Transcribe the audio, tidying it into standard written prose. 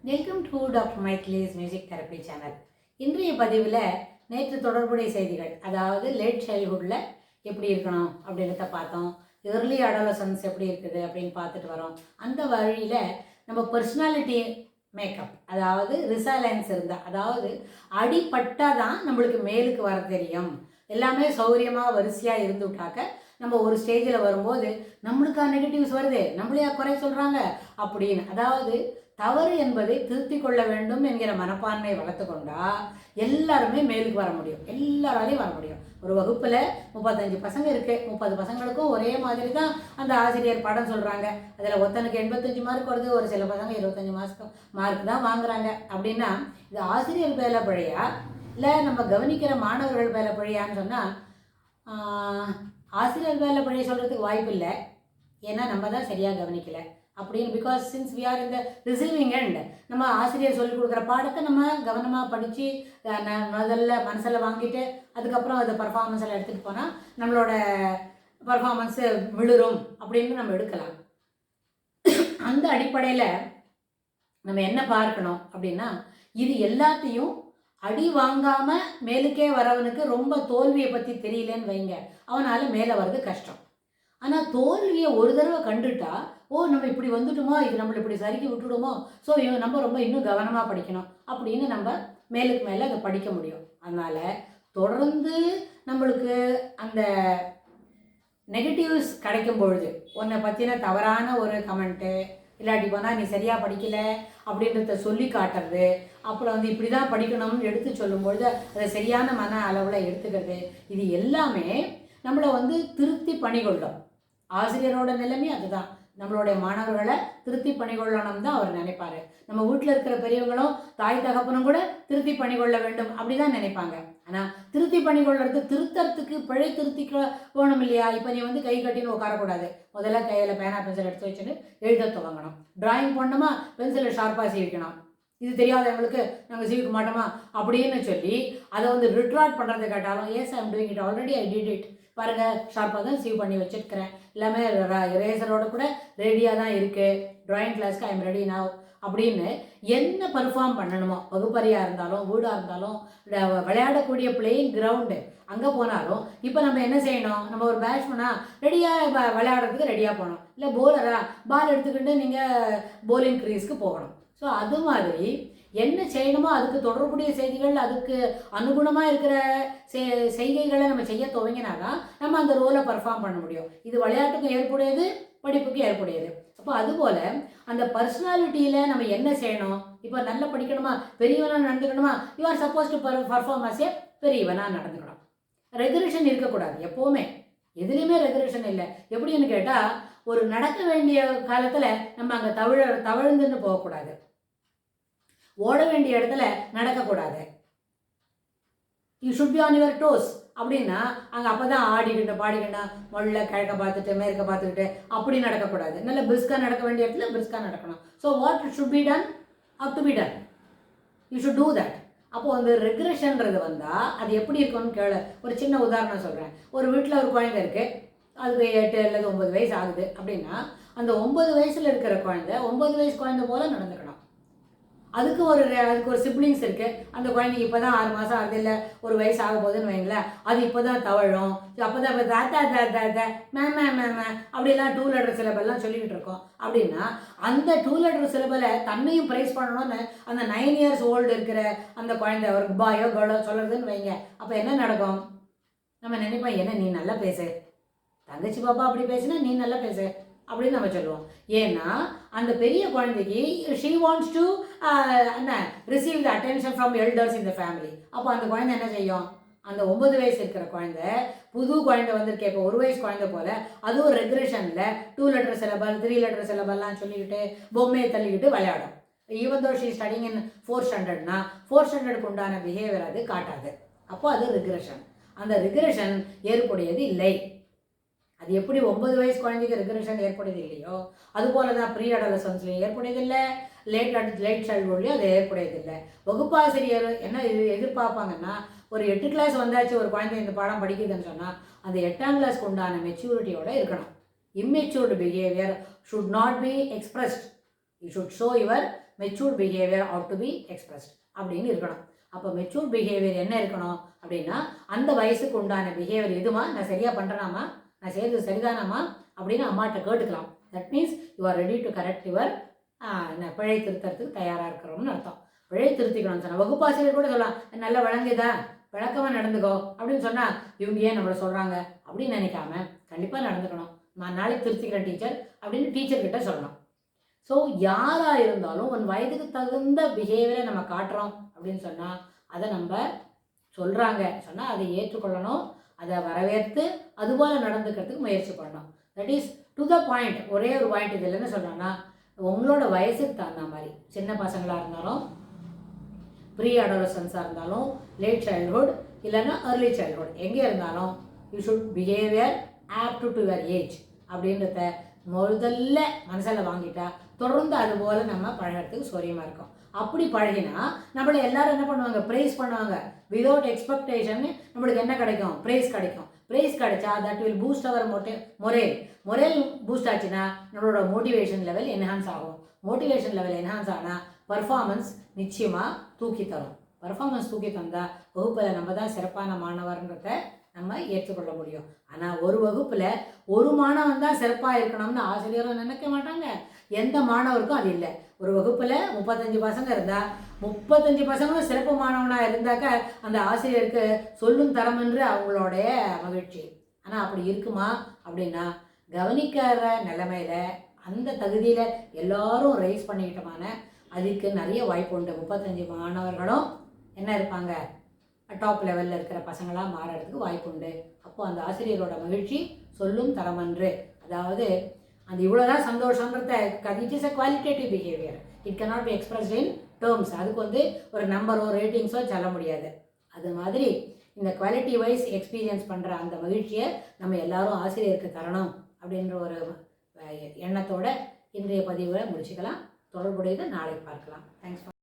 Welcome to doctor மைத்லிஸ் music therapy channel. இன்றைய பதிவில் நேற்று தொடர்புடைய செய்திகள், அதாவது லேட் சைல்ட்ஹுட்டில் எப்படி இருக்கணும் அப்படின்றத பார்த்தோம். ஏர்லி அடாலசன்ஸ் எப்படி இருக்குது அப்படின்னு பார்த்துட்டு வரோம். அந்த வழியில் நம்ம பர்சனாலிட்டி மேக்கப், அதாவது ரிசைலன்ஸ் இருந்தால், அதாவது அடிப்பட்டால் தான் நம்மளுக்கு மேலுக்கு வர தெரியும். எல்லாமே சௌகரியமாக வரிசையாக இருந்துவிட்டாக்க நம்ம ஒரு ஸ்டேஜில் வரும்போது நம்மளுக்கா நெகட்டிவ்ஸ் வருது, நம்மளையா குறை சொல்கிறாங்க அப்படின்னு, அதாவது தவறு என்பதை திருத்தி கொள்ள வேண்டும் என்கிற மனப்பான்மையை வளர்த்து கொண்டா எல்லாருமே மேலுக்கு வர முடியும், எல்லாராலையும் வர முடியும். ஒரு வகுப்பில் 35 பசங்க இருக்குது, 30 பசங்களுக்கும் ஒரே மாதிரி தான் அந்த ஆசிரியர் பாடம் சொல்கிறாங்க. அதில் ஒருத்தனுக்கு 85 மார்க் வருது, ஒரு சில பசங்க 25 மார்க் தான் வாங்குறாங்க. அப்படின்னா இது ஆசிரியர் மேலே பழையா இல்லை நம்ம கவனிக்கிற மாணவர்கள் மேலே பழையான்னு சொன்னால் ஆசிரியர் மேலே பழைய சொல்கிறதுக்கு வாய்ப்பு இல்லை. ஏன்னா நம்ம தான் சரியாக கவனிக்கலை அப்படின்னு. பிகாஸ் சின்ஸ் வி ஆர் இந்த ரிசீவிங் எண்ட், நம்ம ஆசிரியர் சொல்லிக் கொடுக்குற பாடத்தை நம்ம கவனமாக படித்து முதல்ல மனசில் வாங்கிட்டு அதுக்கப்புறம் அதை பர்ஃபார்மன்ஸில் எடுத்துகிட்டு போனால் நம்மளோட பர்ஃபார்மன்ஸு விழுரும் அப்படின்னு நம்ம எடுக்கலாம். அந்த அடிப்படையில் நம்ம என்ன பார்க்கணும் அப்படின்னா, இது எல்லாத்தையும் அடி வாங்காமல் மேலுக்கே வரவனுக்கு ரொம்ப தோல்வியை பற்றி தெரியலன்னு வைங்க, அவனால் மேலே வர்றது கஷ்டம். ஆனால் தோல்வியை ஒரு தடவை கண்டுட்டா, ஓ நம்ம இப்படி வந்துட்டோமோ, இது நம்மளை இப்படி சறுக்கி விட்டுடுமோ, ஸோ நம்ம ரொம்ப இன்னும் கவனமாக படிக்கணும் அப்படின்னு நம்ம மேலுக்கு மேலே அதை படிக்க முடியும். அதனால் தொடர்ந்து நம்மளுக்கு அந்த நெகட்டிவ்ஸ் கிடைக்கும் பொழுது, உன்னை பற்றின தவறான ஒரு கமெண்ட்டு, இல்லாட்டி போனால் நீ சரியாக படிக்கலை அப்படின்றத சொல்லி காட்டுறது, அப்புறம் இப்படி தான் படிக்கணும்னு எடுத்து சொல்லும்பொழுது அதை சரியான மன அளவில் எடுத்துக்கிறது, இது எல்லாமே நம்மளை திருத்தி பணிகொள்ளும். ஆசிரியரோட நிலைமை அதுதான், நம்மளுடைய மாணவர்களை திருத்தி பணிகொள்ளணும் தான் அவர் நினைப்பார். நம்ம வீட்டில் இருக்கிற பெரியவங்களும் தாய் தகப்பனும் கூட திருத்தி பணிகொள்ள வேண்டும் அப்படி தான் நினைப்பாங்க. ஆனால் திருத்தி பணிகொள்ளுறது, திருத்தறதுக்கு பிழை திருத்திக்க போகணும் இல்லையா? இப்போ நீ கை கட்டின்னு உட்காரக்கூடாது, முதல்ல கையில் பேனா பென்சில் எடுத்து வச்சுட்டு எழுத துவங்கணும். டிராயிங் பண்ணணுமா, பென்சிலை ஷார்ப்பாக சீவிக்கணும். இது தெரியாதவங்களுக்கு நாங்கள் சீவிக்க மாட்டோமா அப்படின்னு சொல்லி அதை ரிட்ராக்ட் பண்ணுறது கேட்டாலும், yes I am doing it, already I did it, பாருங்கள் ஷார்ப்பாக தான் சீவ் பண்ணி வச்சுருக்கிறேன், எல்லாமே இரேசரோட கூட ரெடியாக தான் இருக்குது, ட்ராயிங் கிளாஸ்க்கு ஐ எம் ரெடி நவ் அப்படின்னு என்ன பர்ஃபார்ம் பண்ணணுமோ, வகுப்பறையாக இருந்தாலும் வீடாக இருந்தாலும் விளையாடக்கூடிய பிளேயிங் கிரவுண்டு அங்கே போனாலும், இப்போ நம்ம என்ன செய்யணும், நம்ம ஒரு பேட்ஸ்மேனா ரெடியாக விளையாடுறதுக்கு ரெடியாக போகணும், இல்லை போலராக பால் எடுத்துக்கிட்டு நீங்கள் போலிங் க்ரீஸ்க்கு போகணும். ஸோ அது மாதிரி என்ன செய்யணுமோ அதுக்கு தொடர்புடைய செய்திகள், அதுக்கு அனுகுணமாக இருக்கிற செய்கைகளை நம்ம செய்ய துவங்கினாதான் நம்ம அந்த ரோலை பர்ஃபார்ம் பண்ண முடியும். இது விளையாட்டுக்கும் ஏற்புடையது, படிப்புக்கும் ஏற்புடையது. அப்போ அதுபோல் அந்த பர்சனாலிட்டியில் நம்ம என்ன செய்யணும், இப்போ நல்லா படிக்கணுமா, பெரியவனாக நடந்துக்கணுமா, you are supposed to perform as a பெரியவனாக நடந்துக்கணும். ரெகுலேஷன் இருக்கக்கூடாது எப்போவுமே, எதுலேயுமே ரெகுலேஷன் இல்லை. எப்படின்னு கேட்டால், ஒரு நடக்க வேண்டிய காலத்தில் நம்ம அங்கே தவழ்ந்துன்னு போகக்கூடாது, ஓட வேண்டிய இடத்துல நடக்கக்கூடாது. You should be on your dose அப்படின்னா அங்கே அப்போ தான் ஆடிக்கிட்டு பாடிக்கிட்டா மொள்ள கிழக்க பார்த்துட்டு மேற்க பார்த்துக்கிட்டு அப்படி நடக்கக்கூடாது. நல்ல பிரிஸ்காக நடக்க வேண்டிய இடத்துல பிரிஸ்காக நடக்கணும். So what should be done, up to be done, you should do that. அப்போது ரெக்ரெஷன்றது வந்தால் அது எப்படி இருக்கும்னு கேளு. ஒரு சின்ன உதாரணம் சொல்கிறேன். ஒரு வீட்டில் ஒரு குழந்தை இருக்குது, அதுக்கு 8 அல்லது 9 வயசு ஆகுது அப்படின்னா, அந்த 9 வயசில் இருக்கிற குழந்தை 9 வயசு குழந்தை போல் நடந்துக்கணும். அதுக்கு ஒரு சிப்ளிங்ஸ் இருக்குது, அந்த குழந்தைக்கு இப்போ தான் 6 மாதம் ஆகுது, இல்லை ஒரு வயசு ஆக போகுதுன்னு வைங்களேன், அது இப்போ தான் தவழும், அப்போ தான் இப்போ மேம் அப்படிலாம் 2 லெட்டர் சிலபெல்லாம் சொல்லிக்கிட்டு இருக்கோம். அப்படின்னா அந்த 2 லெட்டர் சிலபலை தன்னையும் ப்ரைஸ் பண்ணணும்னு அந்த 9 இயர்ஸ் ஓல்டு இருக்கிற அந்த குழந்தை ஒரு பாயோ கேர்ளோ சொல்கிறதுன்னு வைங்க, அப்போ என்ன நடக்கும், நம்ம நினைப்போம், என்ன நீ நல்லா பேசு, தங்கச்சி பாப்பா அப்படி பேசுனா நீ நல்லா பேசு அப்படின்னு நம்ம சொல்லுவோம். ஏன்னா அந்த பெரிய குழந்தைக்கு she wants to receive the attention from elders in the family. அப்போ அந்த குழந்தை என்ன செய்யும், அந்த 9 வயசு இருக்கிற குழந்தை புது குழந்தை வந்திருக்கே, இப்போ 1 வயசு குழந்தை போல் அதுவும் ரெகுலேஷனில் 2 லெட்டர் சிலபல் 3 லெட்டர் சிலபல்லாம் சொல்லிக்கிட்டு பொம்மையை தள்ளிக்கிட்டு விளையாடும். Even though she studying in 4th ஸ்டாண்டர்ட்னா 4th ஸ்டாண்டர்டுக்கு உண்டான பிஹேவியர் அது காட்டாது. அப்போ அது ரெகுலேஷன். அந்த ரெகுலேஷன் ஏற்புடையது இல்லை. அது எப்படி 9 வயசு குழந்தைக்கு ரெகுலேஷன் ஏற்படுது இல்லையோ, அதுபோல தான் ப்ரீ அடாலசன்ஸ்லையும் ஏற்புடையதில்லை, லேட் சைல்ட்ஹுட்லையும் அது ஏற்புடையதில்லை. வகுப்பாசிரியர் என்ன எதிர்பார்ப்பாங்கன்னா, ஒரு 8 கிளாஸ் வந்தாச்சு ஒரு குழந்தை இந்த பாடம் படிக்குதுன்னு சொன்னால் அந்த 8ஆம் கிளாஸ்க்கு உண்டான மெச்சூரிட்டியோடு இருக்கணும். Immatured behaviour should not be expressed, you should show your matured behaviour ought to be expressed அப்படின்னு இருக்கணும். அப்போ மெச்சூர்ட் பிஹேவியர் என்ன இருக்கணும் அப்படின்னா, அந்த வயசுக்கு உண்டான பிஹேவியர் எதுமா, நான் சரியாக பண்ணுறேனாமா, நான் செய்கிறது சரிதானாமா அப்படின்னு அம்மாட்ட கேட்டுக்கலாம். That means you are ready to correct your பிழை திருத்தறதுக்கு தயாராக இருக்கிறோம்னு அர்த்தம். பிழை திருத்திக்கணும்னு சொன்னால் வகுப்பாசிரியர் கூட சொல்லலாம், நல்லா விளங்குதா, விளக்கமாக நடந்துக்கோ அப்படின்னு சொன்னால் இவங்க ஏன் நம்மளை சொல்கிறாங்க அப்படின்னு நினைக்காம கண்டிப்பாக நடந்துக்கணும். நான் நாளைக்கு திருத்திக்கிறேன் டீச்சர் அப்படின்னு டீச்சர்கிட்ட சொல்லணும். ஸோ யாராக இருந்தாலும் ஒரு வயதுக்கு தகுந்த பிஹேவியரை நம்ம காட்டுறோம் அப்படின்னு சொன்னால் அதை நம்ம சொல்கிறாங்க சொன்னால் அதை ஏற்றுக்கொள்ளணும், அதை வரவேற்று அதுபோல் நடந்துக்கிறதுக்கு முயற்சி பண்ணணும். That is to the point. ஒரே ஒரு பாயிண்ட் இதில் என்ன சொல்கிறேன்னா, உங்களோட வயசுக்கு தகுந்த மாதிரி சின்ன பசங்களாக இருந்தாலும், ப்ரீ அடாலசன்ஸாக இருந்தாலும், லேட் சைல்ட்ஹுட் இல்லைன்னா ஏர்லி சைல்ட்ஹுட், எங்கே இருந்தாலும் you should behaviour apt to your age அப்படின்றத முதல்ல மனசில் வாங்கிட்டா தொடர்ந்து அதுபோல் நம்ம பழகிறதுக்கு சௌரியமாக இருக்கும். அப்படி பழகினா நம்மளை எல்லாரும் என்ன பண்ணுவாங்க, ப்ரைஸ் பண்ணுவாங்க. விதவுட் எக்ஸ்பெக்டேஷன் நம்மளுக்கு என்ன கிடைக்கும், ப்ரைஸ் கிடைக்கும். ப்ரைஸ் கிடைச்சா that will boost our morale boost ஆச்சுன்னா நம்மளோட மோட்டிவேஷன் லெவல் என்ஹான்ஸ் ஆகும். மோட்டிவேஷன் லெவல் என்ஹான்ஸ் ஆனால் பர்ஃபார்மன்ஸ் நிச்சயமாக தூக்கி தரும். பர்ஃபார்மன்ஸ் தூக்கி தந்தால் வகுப்பில் நம்ம தான் சிறப்பான மாணவர்ன்றத நம்ம ஏற்றுக்கொள்ள முடியும். ஆனால் ஒரு வகுப்பில் ஒரு மாணவன் தான் சிறப்பாக இருக்கணும்னு ஆசிரியரும் நினைக்க மாட்டாங்க, எந்த மாணவருக்கும் அது இல்லை. ஒரு வகுப்பில் 35 பசங்க இருந்தால் 35 பசங்களும் சிறப்பு மாணவனாக இருந்தாக்க அந்த ஆசிரியருக்கு சொல்லும் தரம் என்று அவங்களுடைய மகிழ்ச்சி. ஆனால் அப்படி இருக்குமா அப்படின்னா, கவனிக்கிற நிலைமையில அந்த தகுதியில் எல்லாரும் ரைஸ் பண்ணிக்கிட்டோமான அதுக்கு நிறைய வாய்ப்பு உண்டு. 35 மாணவர்களும் என்ன இருப்பாங்க, டாப் லெவலில் இருக்கிற பசங்களாக மாறுறதுக்கு வாய்ப்பு உண்டு. அப்போ அந்த ஆசிரியரோட மகிழ்ச்சி சொல்லும் தரமன்று. அதாவது அந்த இவ்வளோதான் சந்தோஷன்றத, it is a qualitative behaviour, it cannot be expressed in terms. அதுக்கு ஒரு நம்பரோ ரேட்டிங்ஸோ சொல்ல முடியாது. அது மாதிரி இந்த குவாலிட்டி வைஸ் எக்ஸ்பீரியன்ஸ் பண்ணுற அந்த மகிழ்ச்சியை நம்ம எல்லாரும் ஆசிரியருக்கு தரணும் அப்படின்ற ஒரு எண்ணத்தோட இன்றைய பதிவை முடிச்சுக்கலாம். தொடர்புடையதை நாளை பார்க்கலாம். தேங்க்ஸ்.